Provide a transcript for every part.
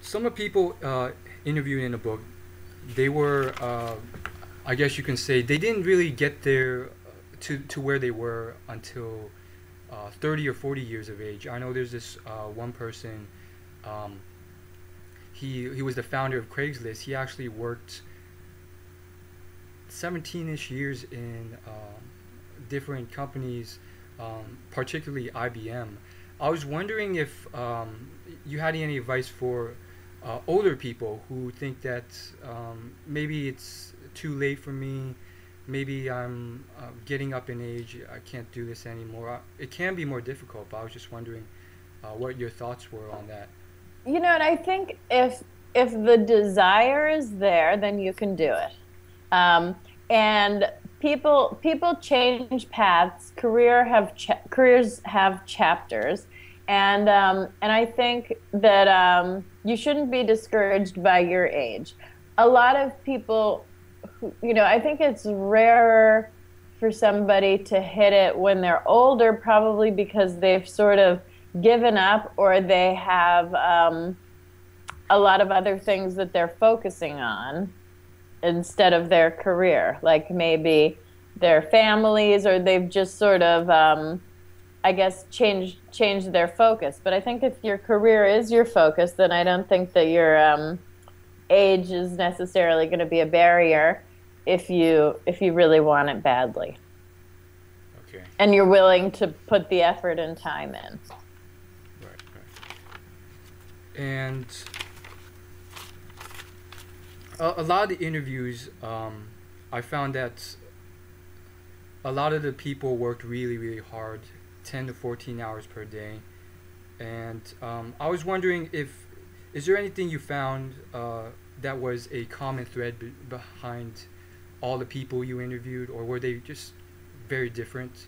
some of the people interviewed in the book, they were, I guess you can say, they didn't really get there to where they were until 30 or 40 years of age. I know there's this one person, um, he was the founder of Craigslist. He actually worked 17-ish years in different companies, particularly IBM. I was wondering if you had any advice for older people who think that maybe it's too late for me, maybe I'm getting up in age, I can't do this anymore. It can be more difficult, but I was just wondering what your thoughts were on that. You know, and I think if the desire is there, then you can do it. Um, and people change paths. Careers have chapters, and I think that you shouldn't be discouraged by your age. A lot of people, I think it's rarer for somebody to hit it when they're older, probably because they've sort of given up or they have a lot of other things that they're focusing on instead of their career, like maybe their families, or they've just sort of, I guess, changed their focus. But I think if your career is your focus, then I don't think that your age is necessarily going to be a barrier if you really want it badly Okay. and you're willing to put the effort and time in. Right, right. And a lot of the interviews, I found that a lot of the people worked really, really hard, 10 to 14 hours per day. And I was wondering if, is there anything you found that was a common thread behind all the people you interviewed, or were they just very different?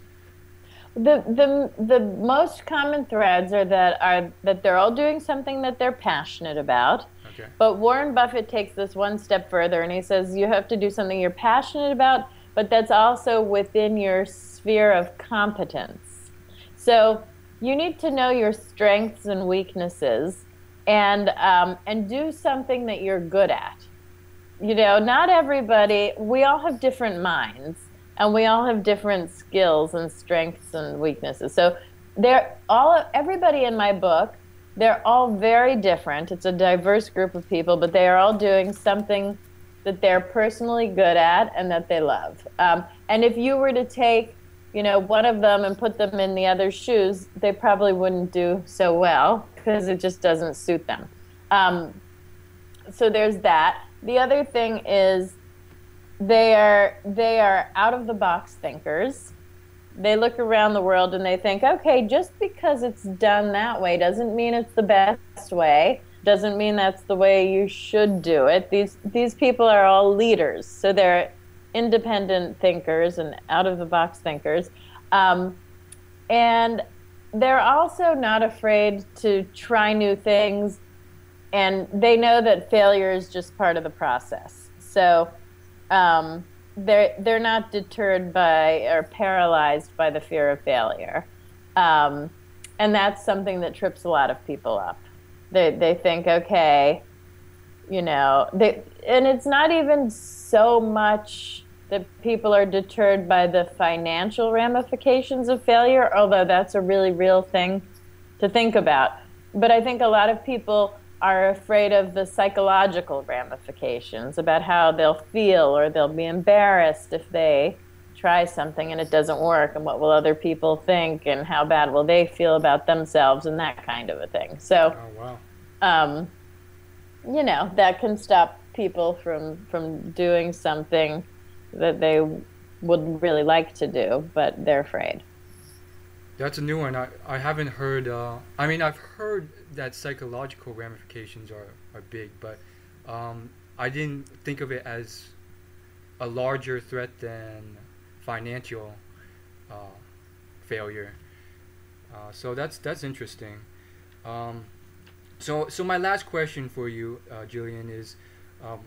The most common threads are that they're all doing something that they're passionate about. Okay. But Warren Buffett takes this one step further and he says you have to do something you're passionate about, but that's also within your sphere of competence. So you need to know your strengths and weaknesses and do something that you're good at. Not everybody, we all have different minds and we all have different skills and strengths and weaknesses. So everybody in my book, they're all very different. It's a diverse group of people, but they are all doing something that they're personally good at and that they love. And if you were to take, one of them and put them in the other's shoes, they probably wouldn't do so well because it just doesn't suit them. So there's that. The other thing is they are out of the box thinkers. They look around the world and they think, okay, just because it's done that way doesn't mean it's the best way. Doesn't mean that's the way you should do it. These people are all leaders, so they're independent thinkers and out of the box thinkers, and they're also not afraid to try new things, and they know that failure is just part of the process. So they're not deterred by or paralyzed by the fear of failure, and that's something that trips a lot of people up. They think, okay, and it's not even so much that people are deterred by the financial ramifications of failure, although that's a really real thing to think about. But I think a lot of people are afraid of the psychological ramifications, about how they'll feel or they'll be embarrassed if they try something and it doesn't work, and what will other people think, and how bad will they feel about themselves, and that kind of a thing. So, Oh, wow. um, that can stop people from doing something that they would really like to do, but they're afraid. That's a new one. I haven't heard. I mean, I've heard that psychological ramifications are big, but I didn't think of it as a larger threat than financial uh, failure. So that's interesting. Um, so my last question for you, Gillian, is um,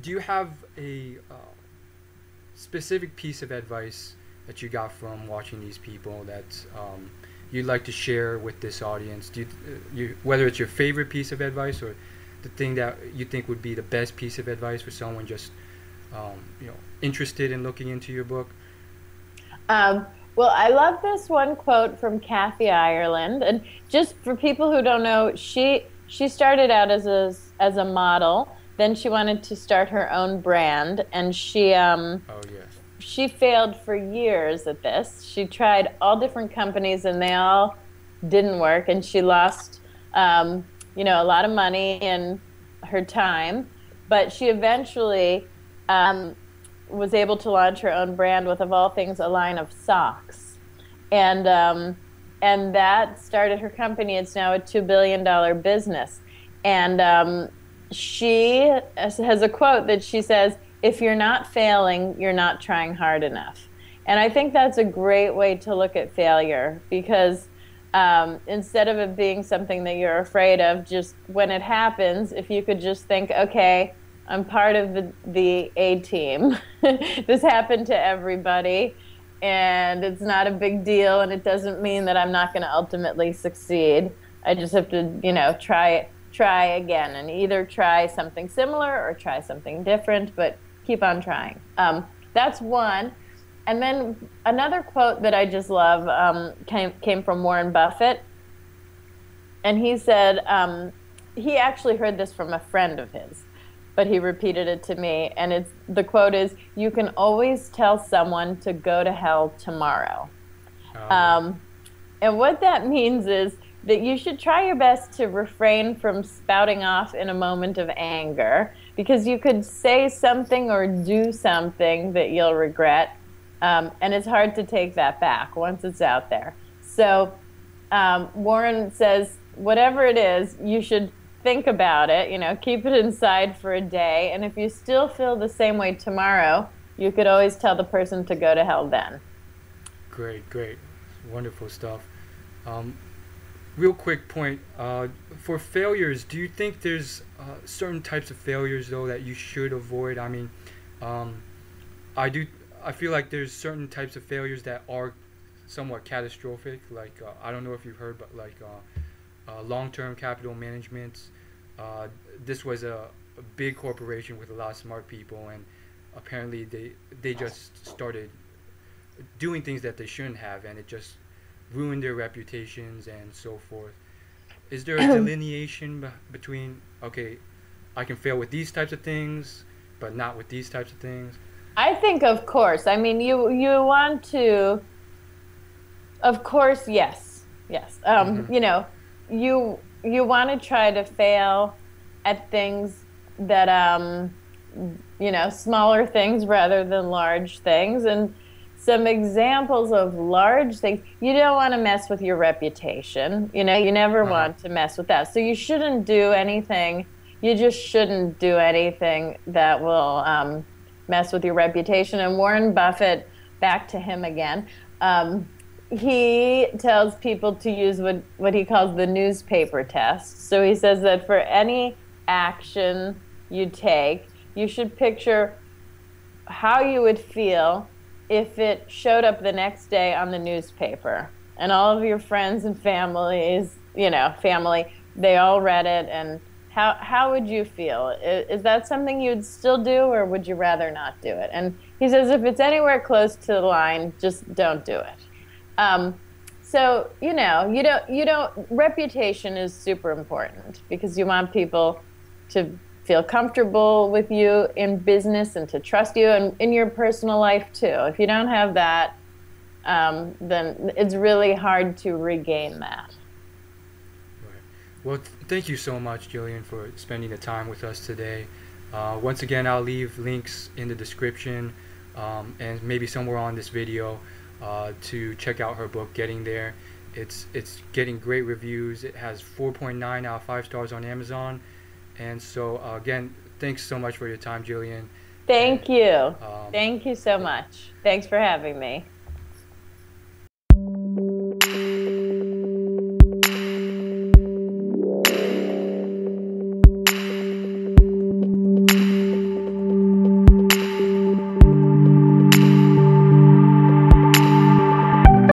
do you have a specific piece of advice that you got from watching these people that you'd like to share with this audience? Whether it's your favorite piece of advice or the thing that you think would be the best piece of advice for someone just interested in looking into your book? Um, well, I love this one quote from Kathy Ireland, and just for people who don't know, she started out as a model. Then she wanted to start her own brand, and Oh yes. she failed for years at this. She tried all different companies, and they all didn't work, and she lost, a lot of money and her time. But she eventually um, was able to launch her own brand with, of all things, a line of socks, and that started her company. It's now a $2 billion business, and she has a quote that she says, "If you're not failing, you're not trying hard enough." And I think that's a great way to look at failure, because instead of it being something that you're afraid of, just when it happens, if you could just think, okay, I'm part of the A team. This happened to everybody, and it's not a big deal, and it doesn't mean that I'm not going to ultimately succeed. I just have to, try again, and either try something similar or try something different, but keep on trying. That's one. And then another quote that I just love came from Warren Buffett. And he said, he actually heard this from a friend of his, but he repeated it to me. And the quote is, "You can always tell someone to go to hell tomorrow." Oh. And what that means is that you should try your best to refrain from spouting off in a moment of anger, because you could say something or do something that you'll regret. And it's hard to take that back once it's out there. So Warren says, whatever it is, you should think about it, keep it inside for a day. And if you still feel the same way tomorrow, you could always tell the person to go to hell then. Great, great. Wonderful stuff. Real quick point, for failures, do you think there's certain types of failures, though, that you should avoid? I mean, I feel like there's certain types of failures that are somewhat catastrophic. Like, I don't know if you've heard, but like long-term capital management. This was a big corporation with a lot of smart people, and apparently they just started doing things that they shouldn't have, and it just ruined their reputations and so forth. Is there a delineation between, okay, I can fail with these types of things, but not with these types of things? I think, of course. I mean, you want to, of course, yes, yes. You want to try to fail at things that, smaller things rather than large things. And some examples of large things, you don't want to mess with your reputation. You never want to mess with that. So you shouldn't do anything. You just shouldn't do anything that will mess with your reputation. And Warren Buffett, back to him again, he tells people to use what he calls the newspaper test. So he says that for any action you take, you should picture how you would feel if it showed up the next day on the newspaper, and all of your friends and family, they all read it, and how would you feel? Is that something you'd still do, or would you rather not do it? And he says if it's anywhere close to the line, just don't do it. So reputation is super important, because you want people to feel comfortable with you in business and to trust you, and in your personal life too. If you don't have that, then it's really hard to regain that. Right. Well, thank you so much, Gillian, for spending the time with us today. Once again, I'll leave links in the description and maybe somewhere on this video to check out her book, Getting There. It's getting great reviews. It has 4.9 out of 5 stars on Amazon. And so, again, thanks so much for your time, Gillian. Thank you. Thank you so much. Thanks for having me.